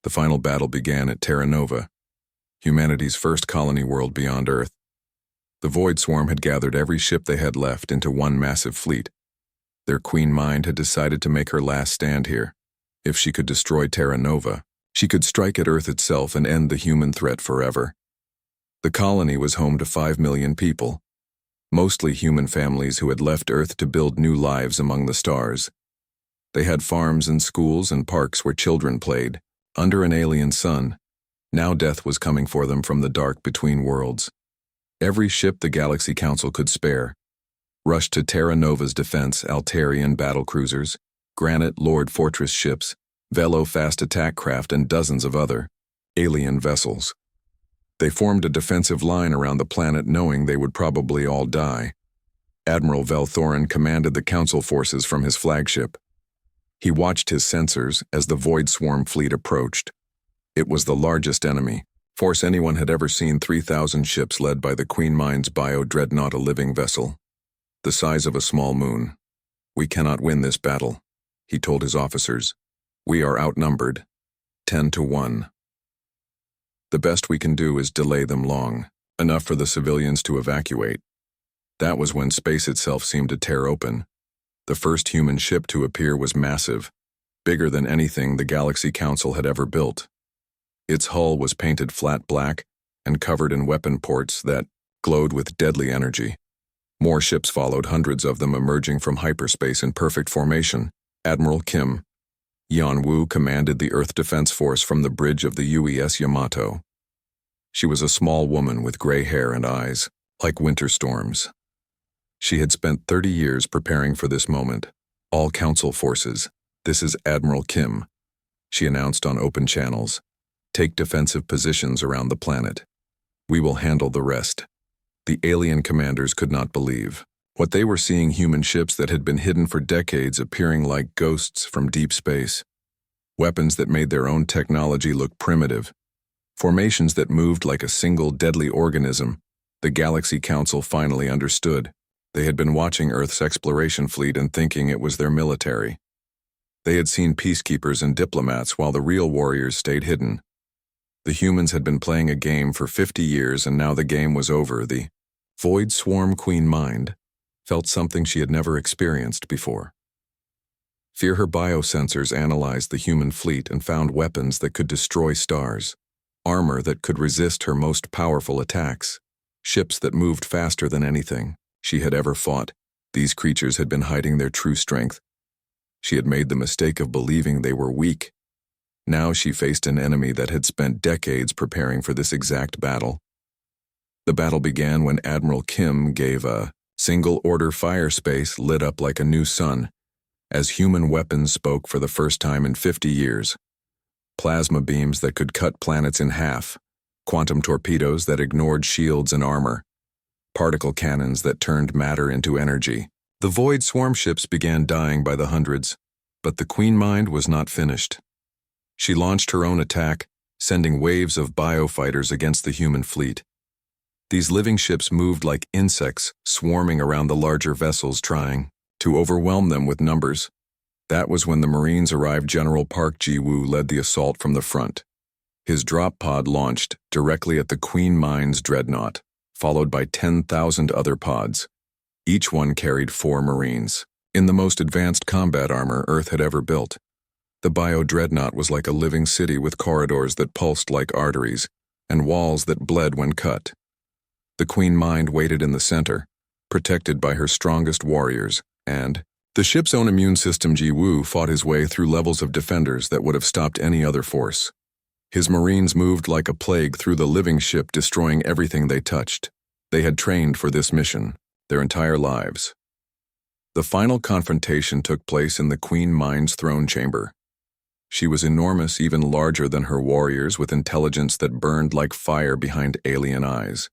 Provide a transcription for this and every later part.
The final battle began at Terra Nova, humanity's first colony world beyond Earth. The Void Swarm had gathered every ship they had left into one massive fleet. Their queen mind had decided to make her last stand here. If she could destroy Terra Nova, she could strike at Earth itself and end the human threat forever. The colony was home to 5 million people, mostly human families who had left Earth to build new lives among the stars. They had farms and schools and parks where children played, under an alien sun. Now death was coming for them from the dark between worlds. Every ship the Galaxy Council could spare rushed to Terra Nova's defense: Altarian battlecruisers, Granite Lord Fortress ships, Velo fast attack craft, and dozens of other alien vessels. They formed a defensive line around the planet, knowing they would probably all die. Admiral Velthorin commanded the Council forces from his flagship. He watched his sensors as the Void Swarm fleet approached. It was the largest enemy force anyone had ever seen: 3,000 ships led by the Queen Mind's bio-dreadnought, a living vessel, the size of a small moon. "We cannot win this battle," he told his officers. "We are outnumbered, 10 to 1. The best we can do is delay them long enough for the civilians to evacuate." That was when space itself seemed to tear open. The first human ship to appear was massive, bigger than anything the Galaxy Council had ever built. Its hull was painted flat black and covered in weapon ports that glowed with deadly energy. More ships followed, hundreds of them emerging from hyperspace in perfect formation. Admiral Kim Yan-Wu commanded the Earth Defense Force from the bridge of the UES Yamato. She was a small woman with gray hair and eyes like winter storms. She had spent 30 years preparing for this moment. "All Council forces, this is Admiral Kim," she announced on open channels. "Take defensive positions around the planet. We will handle the rest." The alien commanders could not believe what they were seeing: human ships that had been hidden for decades appearing like ghosts from deep space. Weapons that made their own technology look primitive. Formations that moved like a single deadly organism. The Galaxy Council finally understood. They had been watching Earth's exploration fleet and thinking it was their military. They had seen peacekeepers and diplomats while the real warriors stayed hidden. The humans had been playing a game for 50 years, and now the game was over. The Void Swarm Queen Mind felt something she had never experienced before. Fear. Her biosensors analyzed the human fleet and found weapons that could destroy stars, armor that could resist her most powerful attacks, ships that moved faster than anything she had ever fought. These creatures had been hiding their true strength. She had made the mistake of believing they were weak. Now she faced an enemy that had spent decades preparing for this exact battle. The battle began when Admiral Kim gave a single order: fire. Space lit up like a new sun as human weapons spoke for the first time in 50 years. Plasma beams that could cut planets in half, quantum torpedoes that ignored shields and armor, particle cannons that turned matter into energy. The Void Swarm ships began dying by the hundreds, but the Queen Mind was not finished. She launched her own attack, sending waves of biofighters against the human fleet. These living ships moved like insects, swarming around the larger vessels, trying to overwhelm them with numbers. That was when the Marines arrived. General Park Ji-woo led the assault from the front. His drop pod launched directly at the Queen Mind's dreadnought, followed by 10,000 other pods. Each one carried 4 Marines, in the most advanced combat armor Earth had ever built. The bio-dreadnought was like a living city with corridors that pulsed like arteries and walls that bled when cut. The Queen Mind waited in the center, protected by her strongest warriors, and the ship's own immune system. Ji-woo fought his way through levels of defenders that would have stopped any other force. His Marines moved like a plague through the living ship, destroying everything they touched. They had trained for this mission their entire lives. The final confrontation took place in the Queen Mind's throne chamber. She was enormous, even larger than her warriors, with intelligence that burned like fire behind alien eyes.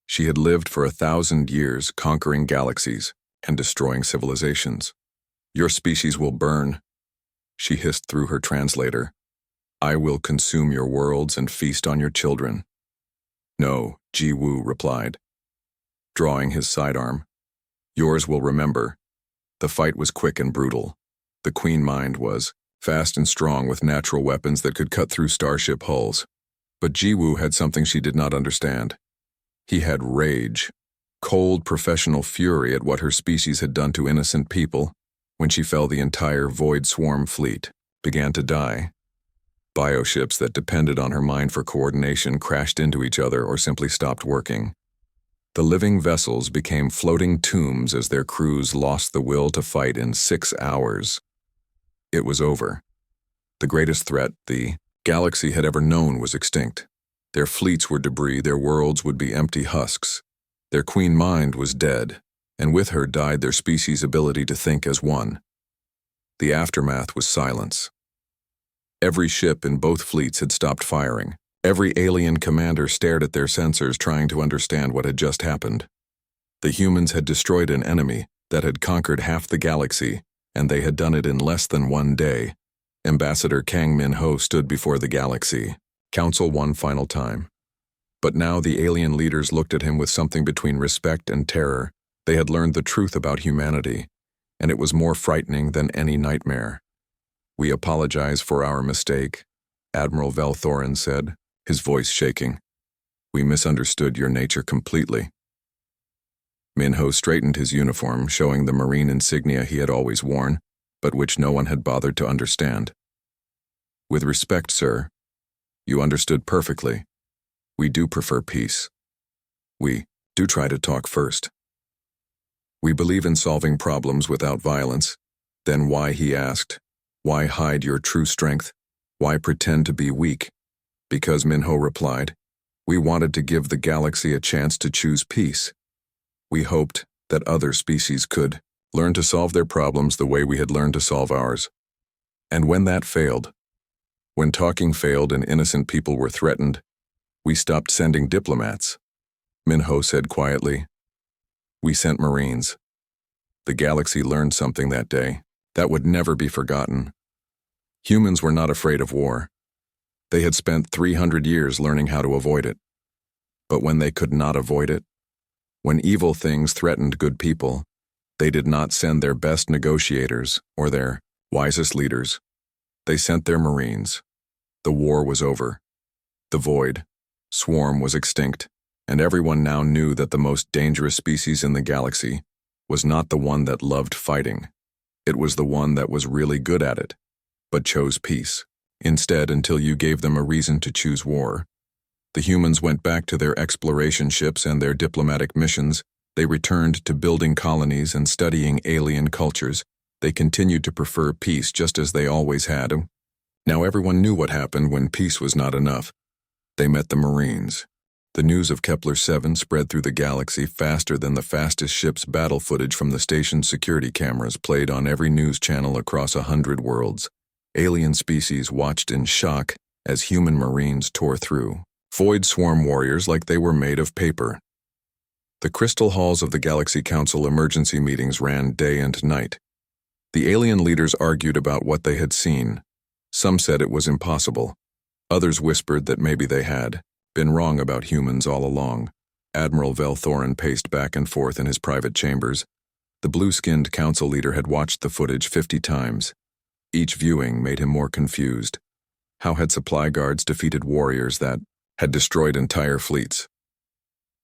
She had lived for 1,000 years, conquering galaxies and destroying civilizations. "Your species will burn," she hissed through her translator. "I will consume your worlds and feast on your children." "No," Ji-woo replied, drawing his sidearm. "Yours will remember." The fight was quick and brutal. The Queen Mind was fast and strong with natural weapons that could cut through starship hulls. But Jiwoo had something she did not understand. He had rage, cold professional fury at what her species had done to innocent people. When she fell, the entire Void Swarm fleet began to die. Bioships that depended on her mind for coordination crashed into each other or simply stopped working. The living vessels became floating tombs as their crews lost the will to fight in 6 hours. It was over. The greatest threat the galaxy had ever known was extinct. Their fleets were debris, their worlds would be empty husks. Their queen mind was dead, and with her died their species' ability to think as one. The aftermath was silence. Every ship in both fleets had stopped firing. Every alien commander stared at their sensors trying to understand what had just happened. The humans had destroyed an enemy that had conquered half the galaxy, and they had done it in less than 1 day. Ambassador Kang Min-ho stood before the galaxy council one final time. But now the alien leaders looked at him with something between respect and terror. They had learned the truth about humanity, and it was more frightening than any nightmare. "We apologize for our mistake," Admiral Velthorin said, his voice shaking. "We misunderstood your nature completely." Min-ho straightened his uniform, showing the Marine insignia he had always worn, but which no one had bothered to understand. "With respect, sir, you understood perfectly. We do prefer peace. We do try to talk first. We believe in solving problems without violence." "Then why," he asked, "why hide your true strength? Why pretend to be weak?" "Because," Min-ho replied, "we wanted to give the galaxy a chance to choose peace. We hoped that other species could learn to solve their problems the way we had learned to solve ours. And when that failed, when talking failed and innocent people were threatened, we stopped sending diplomats," Min-ho said quietly. "We sent Marines." The galaxy learned something that day that would never be forgotten. Humans were not afraid of war. They had spent 300 years learning how to avoid it. But when they could not avoid it, when evil things threatened good people, they did not send their best negotiators or their wisest leaders. They sent their Marines. The war was over. The Void Swarm was extinct, and everyone now knew that the most dangerous species in the galaxy was not the one that loved fighting. It was the one that was really good at it, but chose peace. Instead, until you gave them a reason to choose war. The humans went back to their exploration ships and their diplomatic missions. They returned to building colonies and studying alien cultures. They continued to prefer peace just as they always had. Now everyone knew what happened when peace was not enough. They met the Marines. The news of Kepler-7 spread through the galaxy faster than the fastest ship's battle footage from the station's security cameras played on every news channel across 100 worlds. Alien species watched in shock as human Marines tore through. Void Swarm warriors like they were made of paper. The crystal halls of the Galaxy Council emergency meetings ran day and night. The alien leaders argued about what they had seen. Some said it was impossible. Others whispered that maybe they had been wrong about humans all along. Admiral Velthorin paced back and forth in his private chambers. The blue-skinned council leader had watched the footage 50 times. Each viewing made him more confused. How had supply guards defeated warriors that had destroyed entire fleets?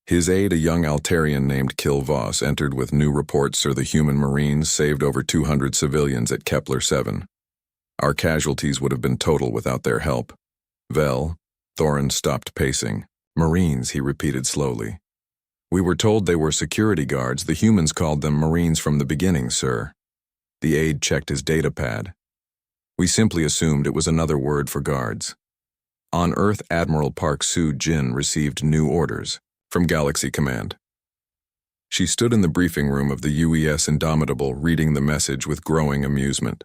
His aide, a young Altarian named Kil Voss, entered with new reports the human Marines saved over 200 civilians at Kepler-7. Our casualties would have been total without their help. Thorin stopped pacing. "Marines," he repeated slowly. "We were told they were security guards. The humans called them Marines from the beginning, sir." The aide checked his data pad. "We simply assumed it was another word for guards." On Earth, Admiral Park Soo-jin received new orders from Galaxy Command. She stood in the briefing room of the UES Indomitable, reading the message with growing amusement.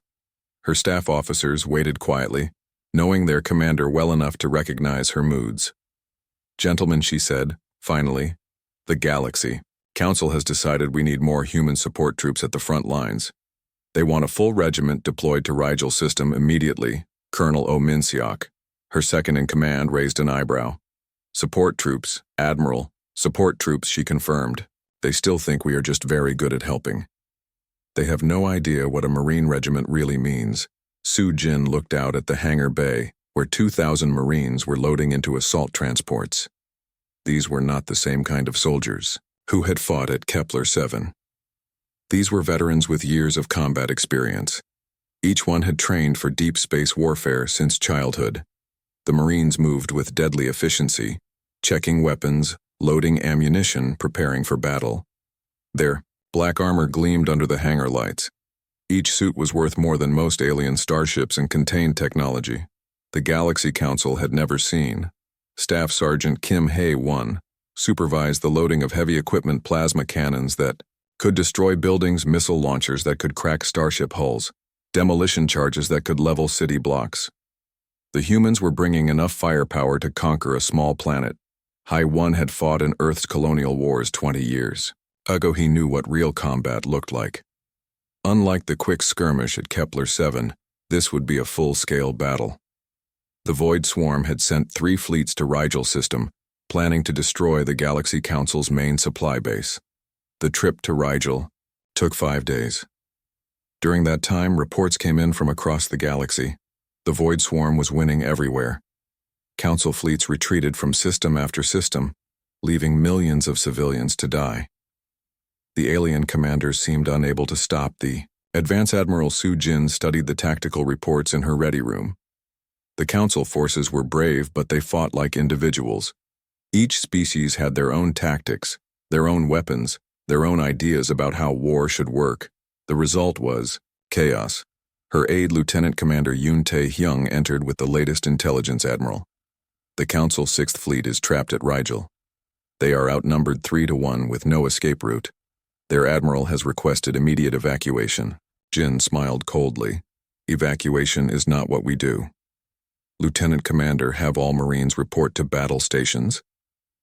Her staff officers waited quietly, knowing their commander well enough to recognize her moods. "Gentlemen," she said, finally, "the Galaxy Council has decided we need more human support troops at the front lines. They want a full regiment deployed to Rigel system immediately." Colonel Oh Min-seok, her second-in-command, raised an eyebrow. "Support troops, Admiral, support troops," she confirmed. "They still think we are just very good at helping. They have no idea what a Marine regiment really means. Su Jin looked out at the hangar bay, where 2,000 Marines were loading into assault transports. These were not the same kind of soldiers who had fought at Kepler-7. These were veterans with years of combat experience. Each one had trained for deep space warfare since childhood. The Marines moved with deadly efficiency, checking weapons, loading ammunition, preparing for battle. Their black armor gleamed under the hangar lights. Each suit was worth more than most alien starships and contained technology the Galaxy Council had never seen. Staff Sergeant Kim Hae-won supervised the loading of heavy equipment plasma cannons that could destroy buildings, missile launchers that could crack starship hulls, demolition charges that could level city blocks. The humans were bringing enough firepower to conquer a small planet. Hae-won had fought in Earth's colonial wars 20 years ago. He knew what real combat looked like. Unlike the quick skirmish at Kepler-7, this would be a full-scale battle. The Void Swarm had sent 3 fleets to Rigel system, planning to destroy the Galaxy Council's main supply base. The trip to Rigel took 5 days. During that time, reports came in from across the galaxy. The Void Swarm was winning everywhere. Council fleets retreated from system after system, leaving millions of civilians to die. The alien commanders seemed unable to stop the Advance Admiral Su Jin studied the tactical reports in her ready room. The Council forces were brave, but they fought like individuals. Each species had their own tactics, their own weapons, their own ideas about how war should work. The result was chaos. Her aide, Lieutenant Commander Yoon Tae-hyung, entered with the latest intelligence admiral. The Council 6th Fleet is trapped at Rigel. They are outnumbered 3-1 with no escape route. Their admiral has requested immediate evacuation. Jin smiled coldly. Evacuation is not what we do. Lieutenant Commander, have all Marines report to battle stations.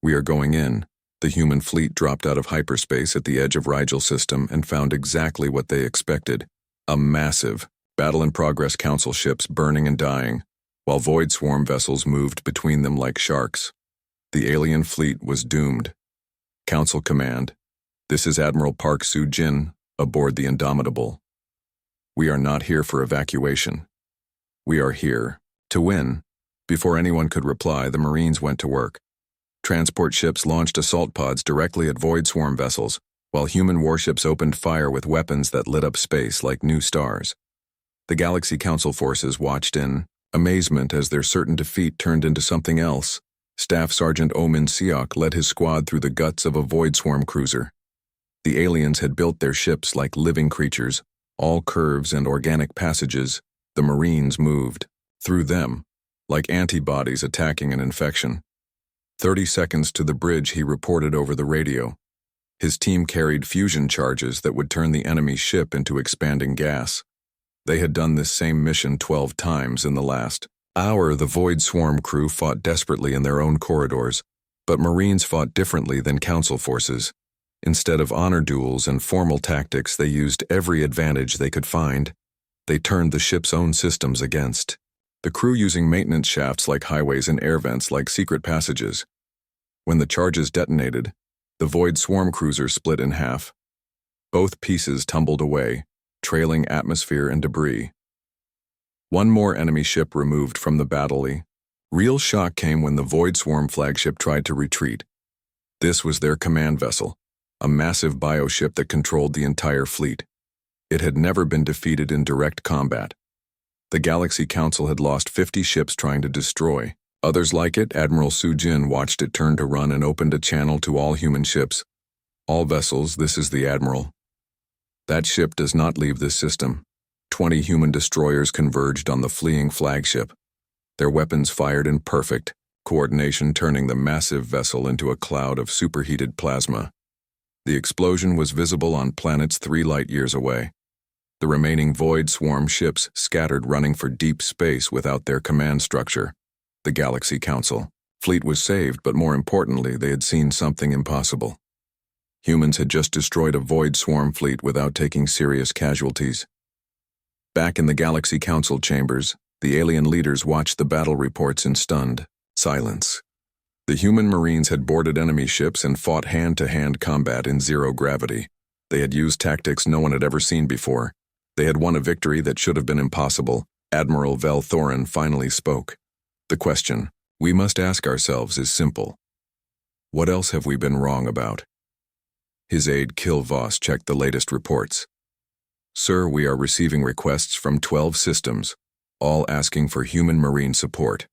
We are going in. The human fleet dropped out of hyperspace at the edge of Rigel system and found exactly what they expected. A massive, battle-in-progress Council ships burning and dying, while Void Swarm vessels moved between them like sharks. The alien fleet was doomed. Council Command, this is Admiral Park Soo-jin, aboard the Indomitable. We are not here for evacuation. We are here to win. Before anyone could reply, the Marines went to work. Transport ships launched assault pods directly at Void Swarm vessels, while human warships opened fire with weapons that lit up space like new stars. The Galaxy Council forces watched in amazement as their certain defeat turned into something else. Staff Sergeant Oh Min-seok led his squad through the guts of a Void Swarm cruiser. The aliens had built their ships like living creatures, all curves and organic passages. The Marines moved through them, like antibodies attacking an infection. 30 seconds to the bridge, he reported over the radio. His team carried fusion charges that would turn the enemy ship into expanding gas. They had done this same mission 12 times in the last hour. The Void Swarm crew fought desperately in their own corridors, but Marines fought differently than Council forces. Instead of honor duels and formal tactics, they used every advantage they could find. They turned the ship's own systems against the crew, using maintenance shafts like highways and air vents like secret passages. When the charges detonated, the Void Swarm cruiser split in half. Both pieces tumbled away, trailing atmosphere and debris. One more enemy ship removed from the battle. Real shock came when the Void Swarm flagship tried to retreat. This was their command vessel, a massive bioship that controlled the entire fleet. It had never been defeated in direct combat. The Galaxy Council had lost 50 ships trying to destroy. Others like it. Admiral Su-jin watched it turn to run and opened a channel to all human ships. All vessels, this is the Admiral. That ship does not leave this system. 20 human destroyers converged on the fleeing flagship. Their weapons fired in perfect coordination, turning the massive vessel into a cloud of superheated plasma. The explosion was visible on planets 3 light-years away. The remaining Void Swarm ships scattered, running for deep space without their command structure. The Galaxy Council fleet was saved, but more importantly, they had seen something impossible. Humans had just destroyed a Void Swarm fleet without taking serious casualties. Back in the Galaxy Council chambers, the alien leaders watched the battle reports in stunned silence. The human Marines had boarded enemy ships and fought hand-to-hand combat in zero gravity. They had used tactics no one had ever seen before. They had won a victory that should have been impossible, Admiral Vel Thorin finally spoke. The question we must ask ourselves is simple. What else have we been wrong about? His aide Kil Voss checked the latest reports. Sir, we are receiving requests from 12 systems, all asking for human marine support.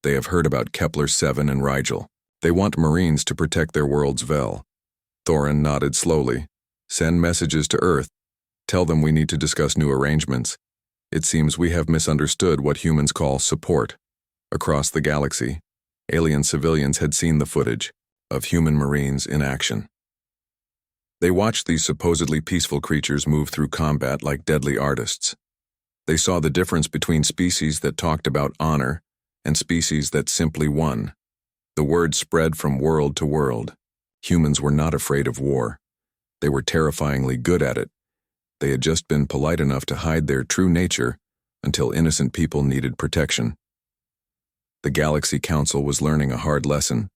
They have heard about Kepler-7 and Rigel. They want Marines to protect their world's Vel. Thorin nodded slowly. Send messages to Earth. Tell them we need to discuss new arrangements. It seems we have misunderstood what humans call support. Across the galaxy, alien civilians had seen the footage of human Marines in action. They watched these supposedly peaceful creatures move through combat like deadly artists. They saw the difference between species that talked about honor and species that simply won. The word spread from world to world. Humans were not afraid of war. They were terrifyingly good at it. They had just been polite enough to hide their true nature until innocent people needed protection. The Galaxy Council was learning a hard lesson.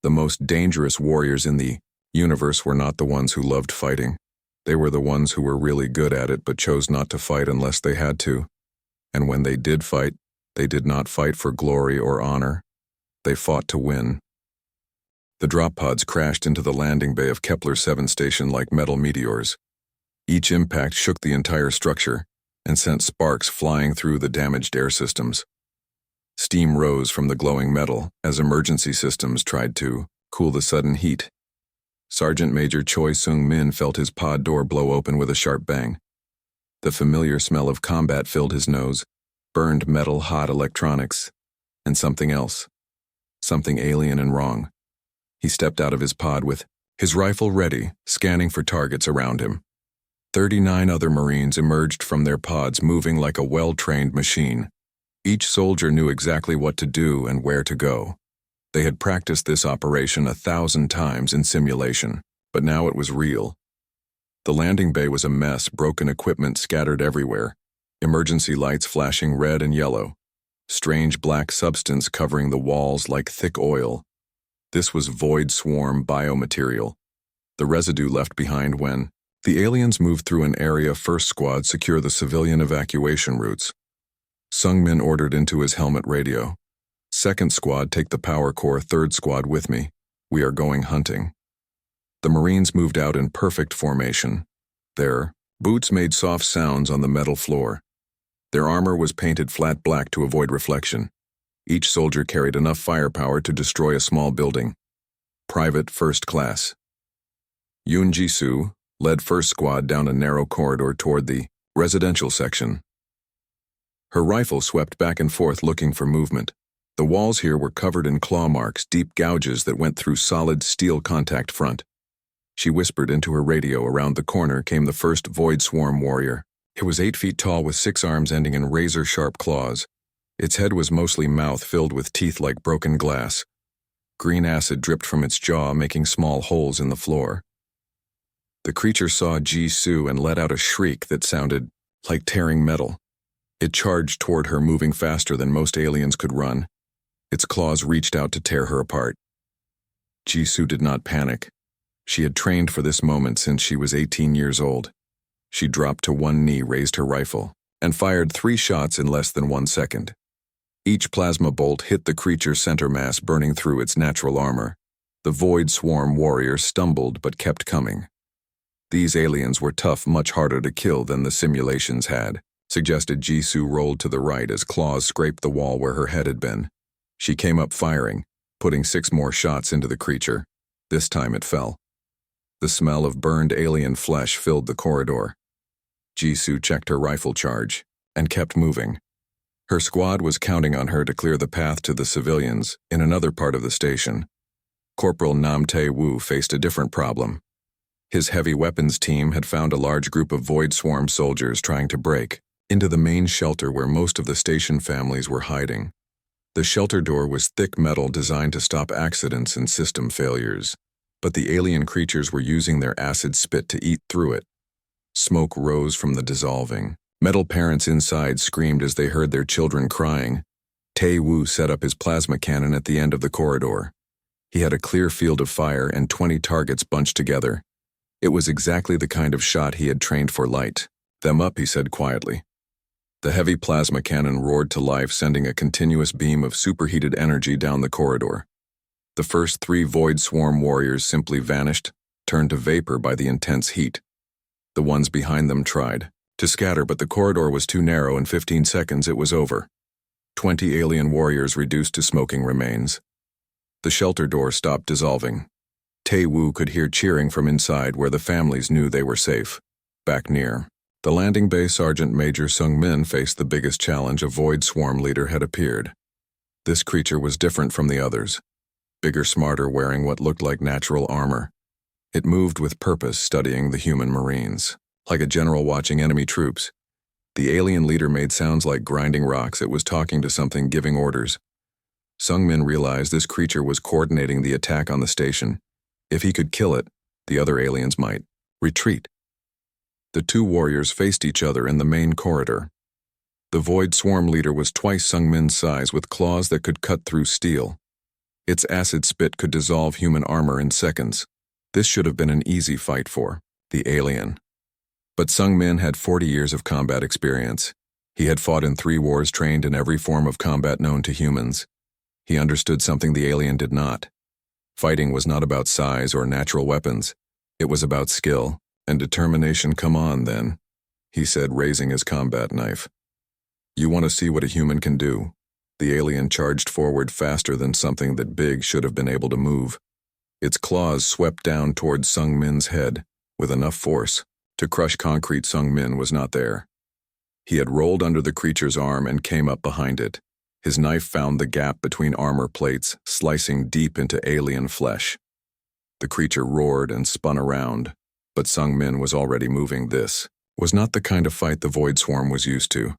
The most dangerous warriors in the universe were not the ones who loved fighting. They were the ones who were really good at it but chose not to fight unless they had to. And when they did fight, they did not fight for glory or honor. They fought to win. The drop pods crashed into the landing bay of Kepler-7 station like metal meteors. Each impact shook the entire structure and sent sparks flying through the damaged air systems. Steam rose from the glowing metal as emergency systems tried to cool the sudden heat. Sergeant Major Choi Sung-min felt his pod door blow open with a sharp bang. The familiar smell of combat filled his nose, burned metal, hot electronics, and something else. Something alien and wrong. He stepped out of his pod with his rifle ready, scanning for targets around him. 39 other Marines emerged from their pods, moving like a well-trained machine. Each soldier knew exactly what to do and where to go. They had practiced this operation 1,000 times in simulation, but now it was real. The landing bay was a mess, broken equipment scattered everywhere, emergency lights flashing red and yellow, strange black substance covering the walls like thick oil. This was void swarm biomaterial, the residue left behind when the aliens moved through an area. First squad secure the civilian evacuation routes. Sung-min ordered into his helmet radio. Second squad, take the power core. Third squad with me. We are going hunting. The Marines moved out in perfect formation. Their boots made soft sounds on the metal floor. Their armor was painted flat black to avoid reflection. Each soldier carried enough firepower to destroy a small building. Private First Class. Yoon Ji-soo led first squad down a narrow corridor toward the residential section. Her rifle swept back and forth looking for movement. The walls here were covered in claw marks, deep gouges that went through solid steel contact front. She whispered into her radio. Around the corner came the first Void Swarm warrior. It was 8 feet tall with 6 arms ending in razor-sharp claws. Its head was mostly mouth filled with teeth like broken glass. Green acid dripped from its jaw, making small holes in the floor. The creature saw Ji-soo and let out a shriek that sounded like tearing metal. It charged toward her, moving faster than most aliens could run. Its claws reached out to tear her apart. Ji-soo did not panic. She had trained for this moment since she was 18 years old. She dropped to one knee, raised her rifle, and fired 3 shots in less than 1 second. Each plasma bolt hit the creature's center mass, burning through its natural armor. The Void Swarm warrior stumbled but kept coming. These aliens were tough, much harder to kill than the simulations had, suggested. Ji-soo rolled to the right as claws scraped the wall where her head had been. She came up firing, putting 6 more shots into the creature. This time it fell. The smell of burned alien flesh filled the corridor. Ji-soo checked her rifle charge and kept moving. Her squad was counting on her to clear the path to the civilians in another part of the station. Corporal Nam Tae-woo faced a different problem. His heavy weapons team had found a large group of Void Swarm soldiers trying to break into the main shelter where most of the station families were hiding. The shelter door was thick metal designed to stop accidents and system failures, but the alien creatures were using their acid spit to eat through it. Smoke rose from the dissolving. Metal parents inside screamed as they heard their children crying. Tae-woo set up his plasma cannon at the end of the corridor. He had a clear field of fire and 20 targets bunched together. It was exactly the kind of shot he had trained for. Light them up, he said quietly. The heavy plasma cannon roared to life, sending a continuous beam of superheated energy down the corridor. The first 3 Void Swarm warriors simply vanished, turned to vapor by the intense heat. The ones behind them tried to scatter, but the corridor was too narrow. In 15 seconds it was over. 20 alien warriors reduced to smoking remains. The shelter door stopped dissolving. Tae-woo could hear cheering from inside, where the families knew they were safe. Back near the landing bay, Sergeant Major Sung-min faced the biggest challenge. A Void Swarm leader had appeared. This creature was different from the others. Bigger, smarter, wearing what looked like natural armor. It moved with purpose, studying the human Marines. Like a general watching enemy troops. The alien leader made sounds like grinding rocks. It was talking to something, giving orders. Sung-min realized this creature was coordinating the attack on the station. If he could kill it, the other aliens might retreat. The 2 warriors faced each other in the main corridor. The Void Swarm leader was twice Sung-min's size, with claws that could cut through steel. Its acid spit could dissolve human armor in seconds. This should have been an easy fight for the alien. But Sung-min had 40 years of combat experience. He had fought in 3 wars, trained in every form of combat known to humans. He understood something the alien did not. Fighting was not about size or natural weapons. It was about skill and determination. "Come on, then," he said, raising his combat knife. "You want to see what a human can do?" The alien charged forward faster than something that big should have been able to move. Its claws swept down towards Sung-min's head with enough force to crush concrete. Sung-min was not there. He had rolled under the creature's arm and came up behind it. His knife found the gap between armor plates, slicing deep into alien flesh. The creature roared and spun around, but Sung-min was already moving. This was not the kind of fight the Void Swarm was used to.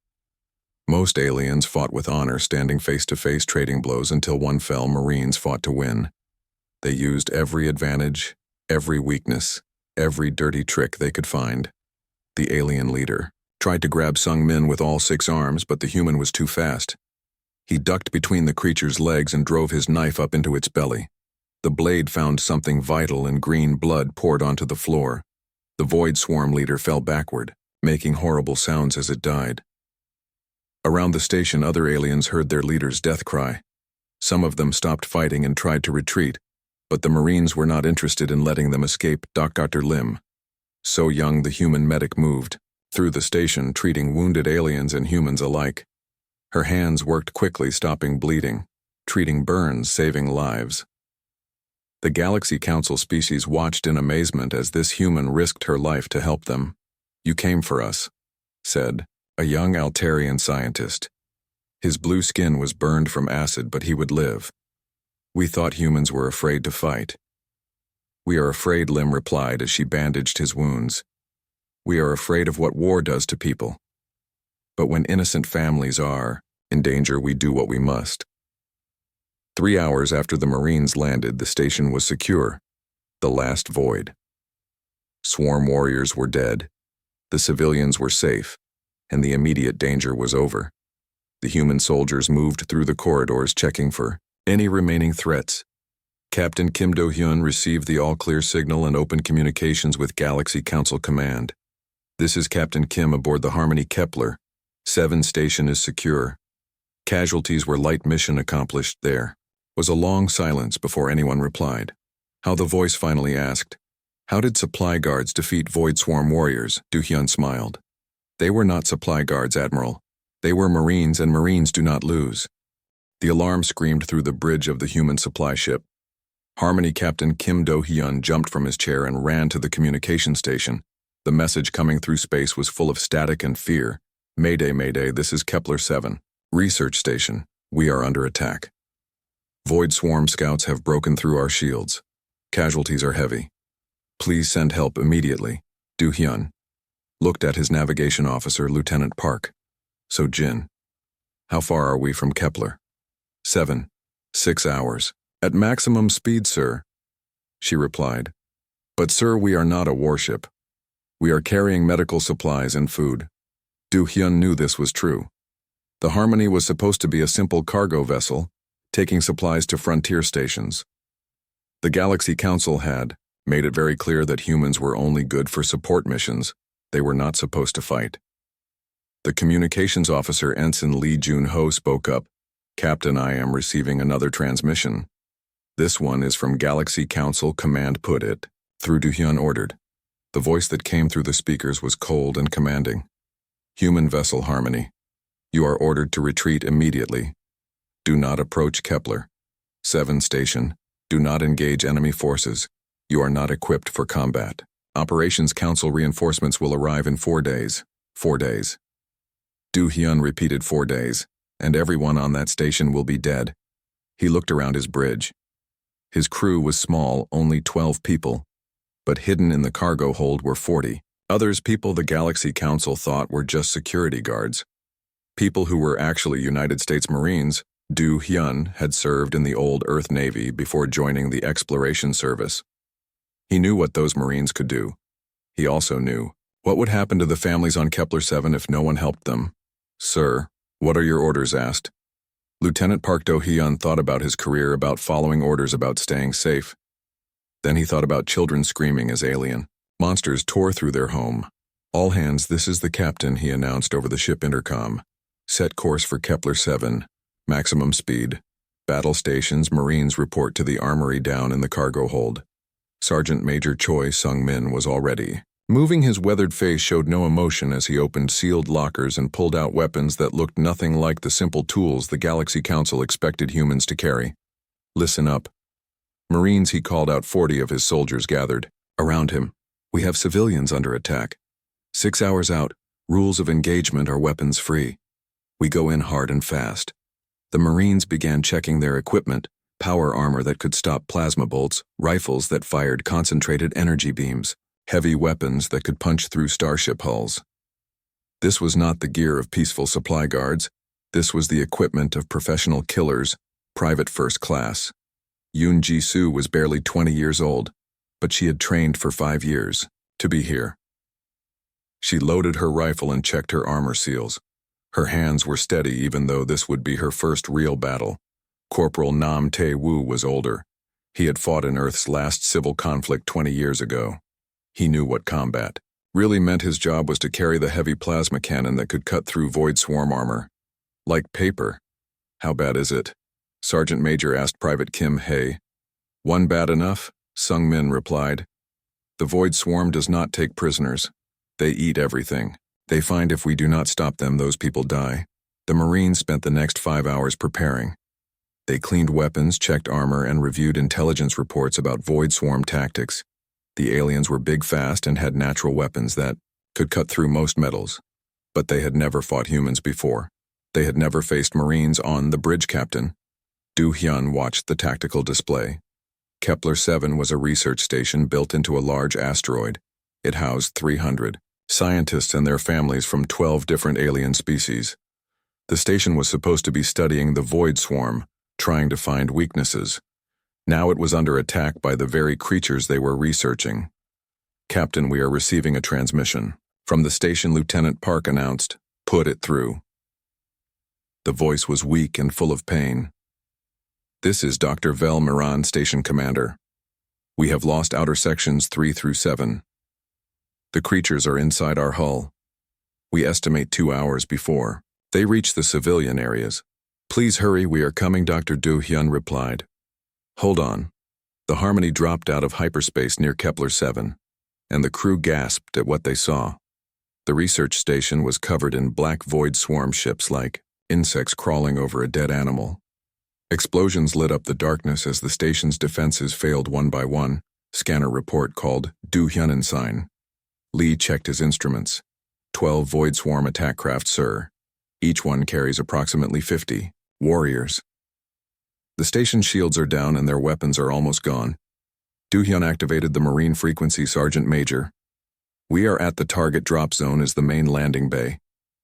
Most aliens fought with honor, standing face to face, trading blows until one fell. Marines fought to win. They used every advantage, every weakness, every dirty trick they could find. The alien leader tried to grab Sung-min with all 6 arms, but the human was too fast. He ducked between the creature's legs and drove his knife up into its belly. The blade found something vital, and green blood poured onto the floor. The Void Swarm leader fell backward, making horrible sounds as it died. Around the station, other aliens heard their leader's death cry. Some of them stopped fighting and tried to retreat, but the Marines were not interested in letting them escape. Dr. Lim, So Young, the human medic, moved through the station, treating wounded aliens and humans alike. Her hands worked quickly, stopping bleeding, treating burns, saving lives. The Galaxy Council species watched in amazement as this human risked her life to help them. "You came for us," said a young Altarian scientist. His blue skin was burned from acid, but he would live. "We thought humans were afraid to fight." "We are afraid," Lim replied as she bandaged his wounds. "We are afraid of what war does to people. But when innocent families are in danger, we do what we must." 3 hours after the Marines landed, the station was secure. The last void. Swarm warriors were dead. The civilians were safe, and the immediate danger was over. The human soldiers moved through the corridors, checking for any remaining threats. Captain Kim Do-hyun received the all-clear signal and opened communications with Galaxy Council Command. "This is Captain Kim aboard the Harmony Kepler. 7 station is secure. Casualties were light. Mission accomplished." There was a long silence before anyone replied. How the voice finally asked, "How did supply guards defeat Void Swarm warriors?" Do-hyun smiled. "They were not supply guards, Admiral. They were Marines, and Marines do not lose." The alarm screamed through the bridge of the human supply ship. Harmony Captain Kim Do-hyun jumped from his chair and ran to the communication station. The message coming through space was full of static and fear. "Mayday, Mayday, this is Kepler 7. Research Station. We are under attack. Void Swarm scouts have broken through our shields. Casualties are heavy. Please send help immediately." Do-hyun looked at his navigation officer, Lieutenant Park. "So Jin, how far are we from Kepler?" 6 hours. "At maximum speed, sir," she replied. "But sir, we are not a warship. We are carrying medical supplies and food." Do-hyun knew this was true. The Harmony was supposed to be a simple cargo vessel, taking supplies to frontier stations. The Galaxy Council had made it very clear that humans were only good for support missions. They were not supposed to fight. The communications officer, Ensign Lee Jun-ho, spoke up. "Captain, I am receiving another transmission. This one is from Galaxy Council Command. Put it through," Do-hyun ordered. The voice that came through the speakers was cold and commanding. "Human vessel Harmony. You are ordered to retreat immediately. Do not approach Kepler 7 station. Do not engage enemy forces. You are not equipped for combat. Operations Council reinforcements will arrive in 4 days. 4 days." Do-hyun repeated 4 days, and everyone on that station will be dead. He looked around his bridge. His crew was small, only 12 people, but hidden in the cargo hold were 40. Others people the Galaxy Council thought were just security guards. People who were actually United States Marines. Do-hyun had served in the old Earth Navy before joining the Exploration Service. He knew what those Marines could do. He also knew what would happen to the families on Kepler 7 if no one helped them. "Sir, what are your orders?" asked. Lieutenant Park Do-hyun thought about his career, about following orders, about staying safe. Then he thought about children screaming as alien monsters tore through their home. "All hands, this is the captain," he announced over the ship intercom. "Set course for Kepler 7. Maximum speed. Battle stations, Marines report to the armory down in the cargo hold." Sergeant Major Choi Sung-min was already moving. His weathered face showed no emotion as he opened sealed lockers and pulled out weapons that looked nothing like the simple tools the Galaxy Council expected humans to carry. "Listen up." Marines, he called out. 40 of his soldiers gathered around him. "We have civilians under attack. 6 hours out. Rules of engagement are weapons free. We go in hard and fast." The Marines began checking their equipment: power armor that could stop plasma bolts, rifles that fired concentrated energy beams, heavy weapons that could punch through starship hulls. This was not the gear of peaceful supply guards. This was the equipment of professional killers, private first class. Yoon Ji-soo was barely 20 years old, but she had trained for 5 years to be here. She loaded her rifle and checked her armor seals. Her hands were steady even though this would be her first real battle. Corporal Nam Tae-woo was older. He had fought in Earth's last civil conflict 20 years ago. He knew what combat really meant. His job was to carry the heavy plasma cannon that could cut through void swarm armor like paper. "How bad is it?" Sergeant Major asked Private Kim Hae. "One bad enough?" Sung-min replied. "The void swarm does not take prisoners. They eat everything. They find if we do not stop them, those people die." The Marines spent the next 5 hours preparing. They cleaned weapons, checked armor, and reviewed intelligence reports about void swarm tactics. The aliens were big, fast, and had natural weapons that could cut through most metals. But they had never fought humans before. They had never faced Marines on the bridge. Captain Do-hyun watched the tactical display. Kepler 7 was a research station built into a large asteroid. It housed 300 scientists and their families from 12 different alien species. The station was supposed to be studying the void swarm, trying to find weaknesses. Now it was under attack by the very creatures they were researching. "Captain, we are receiving a transmission from the station," Lieutenant Park announced. "Put it through." The voice was weak and full of pain. "This is Dr. Vel Miran, Station Commander. We have lost outer sections 3 through 7. The creatures are inside our hull. We estimate 2 hours before they reach the civilian areas. Please hurry, we are coming," Dr. Do-hyun replied. "Hold on." The Harmony dropped out of hyperspace near Kepler 7, and the crew gasped at what they saw. The research station was covered in black void swarm ships like insects crawling over a dead animal. Explosions lit up the darkness as the station's defenses failed one by one. Scanner report called Do-hyun sign. Lee checked his instruments. 12 void swarm attack craft, sir. Each one carries approximately 50 warriors. The station shields are down and their weapons are almost gone. Do-hyun activated the Marine frequency. Sergeant Major. We are at the target drop zone as the main landing bay.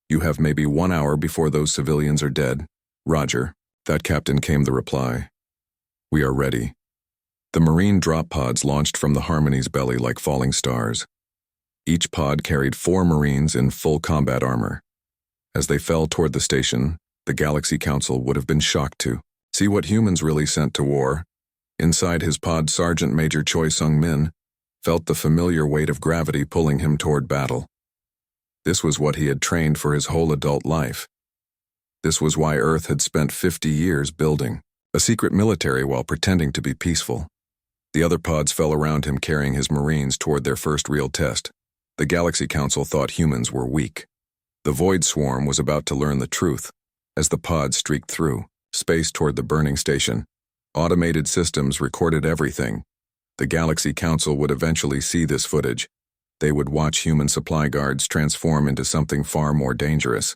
You have maybe 1 hour before those civilians are dead. Roger. That, Captain, came the reply. We are ready. The Marine drop pods launched from the Harmony's belly like falling stars. Each pod carried 4 Marines in full combat armor. As they fell toward the station, the Galaxy Council would have been shocked to see what humans really sent to war. Inside his pod, Sergeant Major Choi Sung-min felt the familiar weight of gravity pulling him toward battle. This was what he had trained for his whole adult life. This was why Earth had spent 50 years building a secret military while pretending to be peaceful. The other pods fell around him carrying his Marines toward their first real test. The Galaxy Council thought humans were weak. The Void Swarm was about to learn the truth. As the pods streaked through space toward the burning station, automated systems recorded everything. The Galaxy Council would eventually see this footage. They would watch human supply guards transform into something far more dangerous.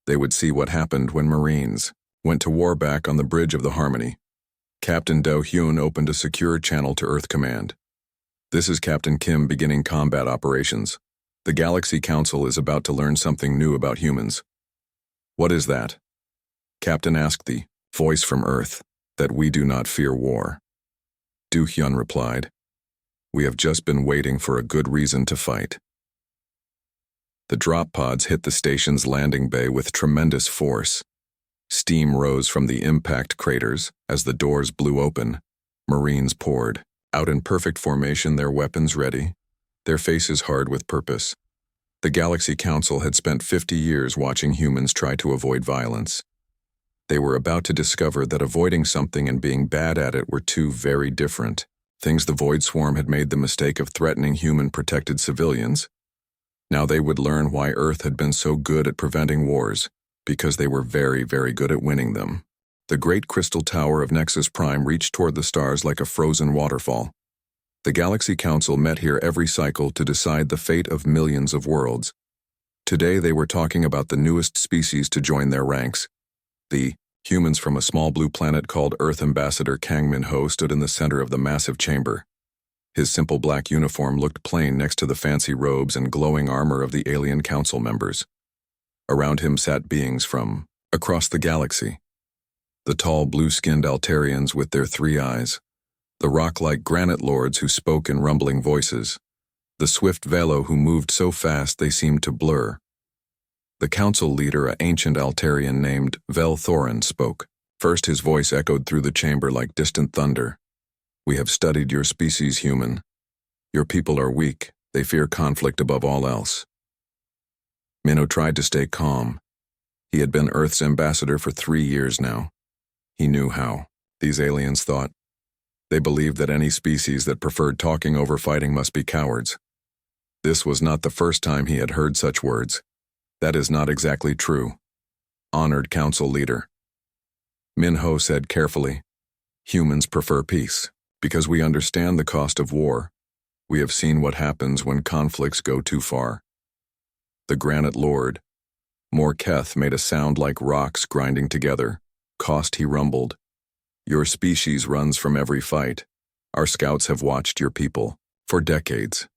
They would see what happened when Marines went to war back on the bridge of the Harmony. Captain Do Hyun opened a secure channel to Earth Command. This is Captain Kim beginning combat operations. The Galaxy Council is about to learn something new about humans. What is that? Captain asked the voice from Earth. That we do not fear war. Do Hyun replied. We have just been waiting for a good reason to fight. The drop pods hit the station's landing bay with tremendous force. Steam rose from the impact craters as the doors blew open. Marines poured out in perfect formation, their weapons ready, their faces hard with purpose. The Galaxy Council had spent 50 years watching humans try to avoid violence. They were about to discover that avoiding something and being bad at it were two very different things. The Void Swarm had made the mistake of threatening human-protected civilians. Now they would learn why Earth had been so good at preventing wars, because they were very, very good at winning them. The great crystal tower of Nexus Prime reached toward the stars like a frozen waterfall. The Galaxy Council met here every cycle to decide the fate of millions of worlds. Today they were talking about the newest species to join their ranks. The humans from a small blue planet called Earth. Ambassador Kang Min-ho stood in the center of the massive chamber. His simple black uniform looked plain next to the fancy robes and glowing armor of the alien council members. Around him sat beings from across the galaxy. The tall blue-skinned Altarians with their three eyes. The rock-like granite lords who spoke in rumbling voices. The swift Velo who moved so fast they seemed to blur. The council leader, an ancient Altarian named Vel Thorin, spoke. First his voice echoed through the chamber like distant thunder. We have studied your species, human. Your people are weak. They fear conflict above all else. Minho tried to stay calm. He had been Earth's ambassador for 3 years now. He knew how. These aliens thought. They believed that any species that preferred talking over fighting must be cowards. This was not the first time he had heard such words. That is not exactly true. Honored council leader. Minho said carefully, humans prefer peace, because we understand the cost of war. We have seen what happens when conflicts go too far. The Granite Lord, Morketh, made a sound like rocks grinding together. Cost, he rumbled. Your species runs from every fight. Our scouts have watched your people for decades.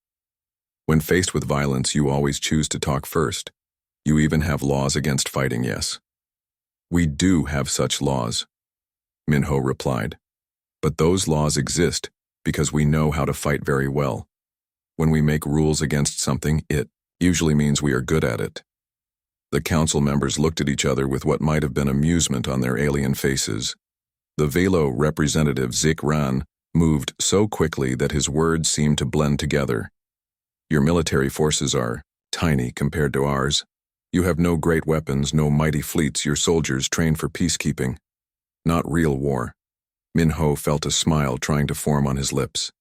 When faced with violence, you always choose to talk first. You even have laws against fighting, yes. We do have such laws, Minho replied. But those laws exist because we know how to fight very well. When we make rules against something, it usually means we are good at it. The council members looked at each other with what might have been amusement on their alien faces. The Velo representative Zik Ran moved so quickly that his words seemed to blend together. Your military forces are tiny compared to ours. You have no great weapons, no mighty fleets. Your soldiers train for peacekeeping, not real war. Minho felt a smile trying to form on his lips.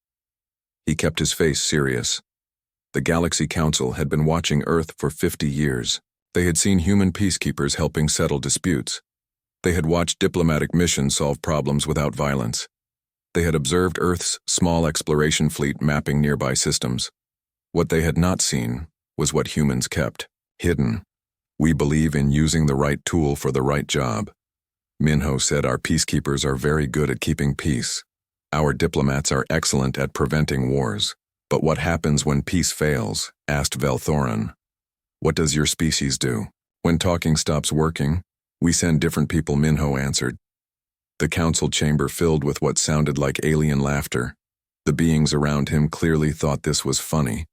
He kept his face serious. The Galaxy Council had been watching Earth for 50 years. They had seen human peacekeepers helping settle disputes. They had watched diplomatic missions solve problems without violence. They had observed Earth's small exploration fleet mapping nearby systems. What they had not seen was what humans kept hidden. We believe in using the right tool for the right job. Minho said our peacekeepers are very good at keeping peace. Our diplomats are excellent at preventing wars. But what happens when peace fails? Asked Vel Thorin. What does your species do? When talking stops working, we send different people, Minho answered. The council chamber filled with what sounded like alien laughter. The beings around him clearly thought this was funny.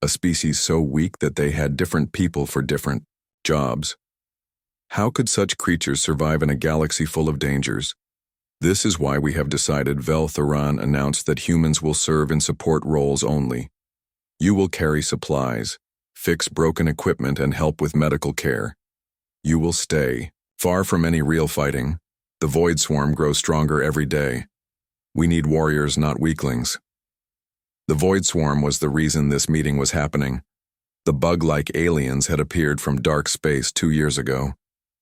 A species so weak that they had different people for different jobs. How could such creatures survive in a galaxy full of dangers? This is why we have decided, Vel Thorin announced, that humans will serve in support roles only. You will carry supplies, fix broken equipment, and help with medical care. You will stay. Far from any real fighting, the Void Swarm grows stronger every day. We need warriors, not weaklings. The Void Swarm was the reason this meeting was happening. The bug-like aliens had appeared from dark space 2 years ago.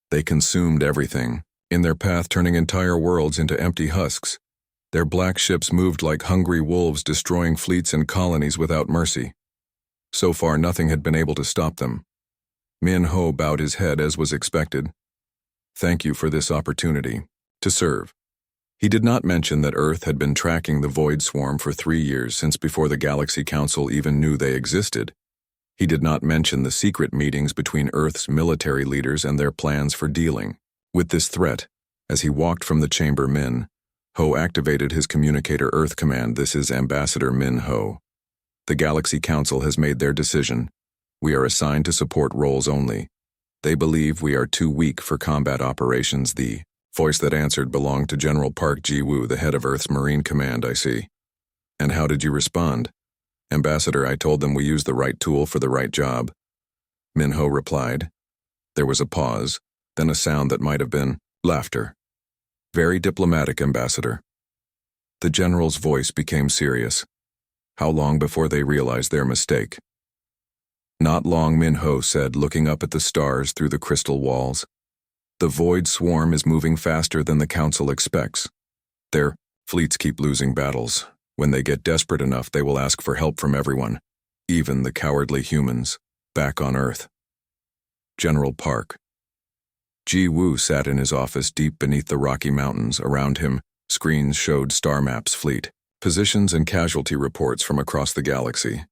They consumed everything, in their path turning entire worlds into empty husks. Their black ships moved like hungry wolves, destroying fleets and colonies without mercy. So far, nothing had been able to stop them. Min Ho bowed his head as was expected. Thank you for this opportunity to serve. He did not mention that Earth had been tracking the Void Swarm for 3 years, since before the Galaxy Council even knew they existed. He did not mention the secret meetings between Earth's military leaders and their plans for dealing with this threat. As he walked from the chamber, Min Ho activated his communicator Earth command. This is Ambassador Min Ho. The Galaxy Council has made their decision. We are assigned to support roles only. They believe we are too weak for combat operations. The voice that answered belonged to General Park Ji-woo, the head of Earth's Marine Command. I see. And how did you respond? Ambassador, I told them we used the right tool for the right job. Min Ho replied. There was a pause, then a sound that might have been laughter. Very diplomatic, Ambassador. The general's voice became serious. How long before they realized their mistake? Not long, Min Ho said, looking up at the stars through the crystal walls. The Void Swarm is moving faster than the Council expects. Their fleets keep losing battles. When they get desperate enough, they will ask for help from everyone, even the cowardly humans, back on Earth. General Park. Ji-woo sat in his office deep beneath the Rocky Mountains. Around him, screens showed star maps, fleet positions, and casualty reports from across the galaxy.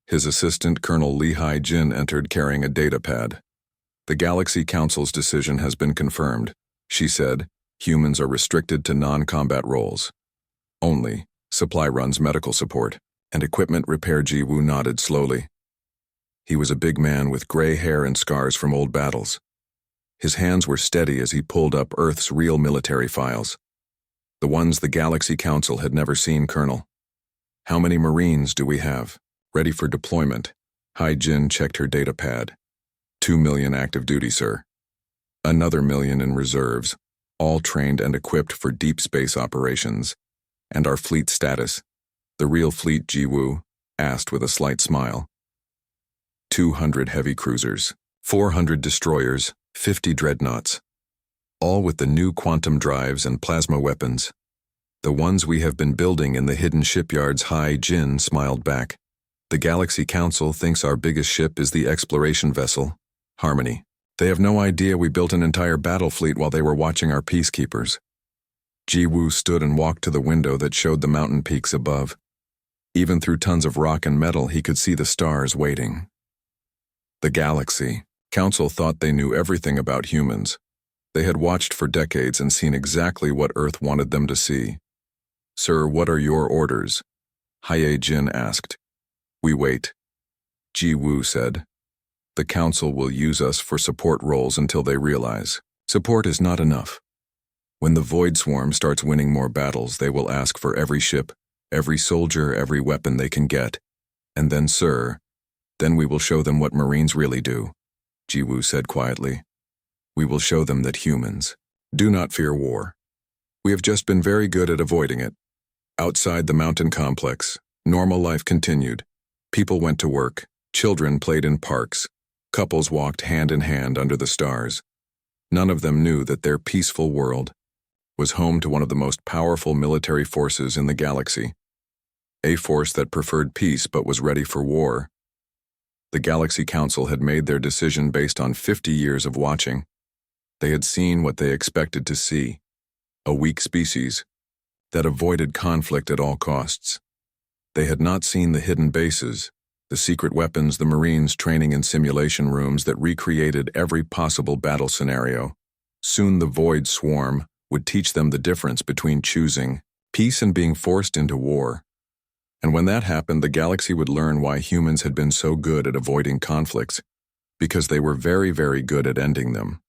His assistant, Colonel Lee Hai-jin, entered carrying a data pad. The Galaxy Council's decision has been confirmed, she said. Humans are restricted to non-combat roles. Only supply runs, medical support, and equipment repair. Ji-woo nodded slowly. He was a big man with gray hair and scars from old battles. His hands were steady as he pulled up Earth's real military files. The ones the Galaxy Council had never seen. Colonel, how many Marines do we have ready for deployment? Hai-jin checked her data pad. 2 million active duty, sir. Another 1 million in reserves, all trained and equipped for deep space operations. And our fleet status? The real fleet, Ji-woo asked with a slight smile. 200 heavy cruisers, 400 destroyers, 50 dreadnoughts. All with the new quantum drives and plasma weapons. The ones we have been building in the hidden shipyards. Hai-jin smiled back. The Galaxy Council thinks our biggest ship is the exploration vessel, Harmony. They have no idea we built an entire battle fleet while they were watching our peacekeepers. Ji-woo stood and walked to the window that showed the mountain peaks above. Even through tons of rock and metal, he could see the stars waiting. The Galaxy Council thought they knew everything about humans. They had watched for decades and seen exactly what Earth wanted them to see. Sir, what are your orders? Hai-jin asked. We wait. Ji-woo said. The Council will use us for support roles until they realize support is not enough. When the Void Swarm starts winning more battles, they will ask for every ship, every soldier, every weapon they can get. And then, sir, then we will show them what Marines really do, Ji-woo said quietly. We will show them that humans do not fear war. We have just been very good at avoiding it. Outside the mountain complex, normal life continued. People went to work, children played in parks, couples walked hand in hand under the stars. None of them knew that their peaceful world was home to one of the most powerful military forces in the galaxy. A force that preferred peace but was ready for war. The Galaxy Council had made their decision based on 50 years of watching. They had seen what they expected to see. A weak species that avoided conflict at all costs. They had not seen the hidden bases, the secret weapons, the Marines training in simulation rooms that recreated every possible battle scenario. Soon the Void Swarm would teach them the difference between choosing peace and being forced into war. And when that happened, the galaxy would learn why humans had been so good at avoiding conflicts, because they were very, very good at ending them.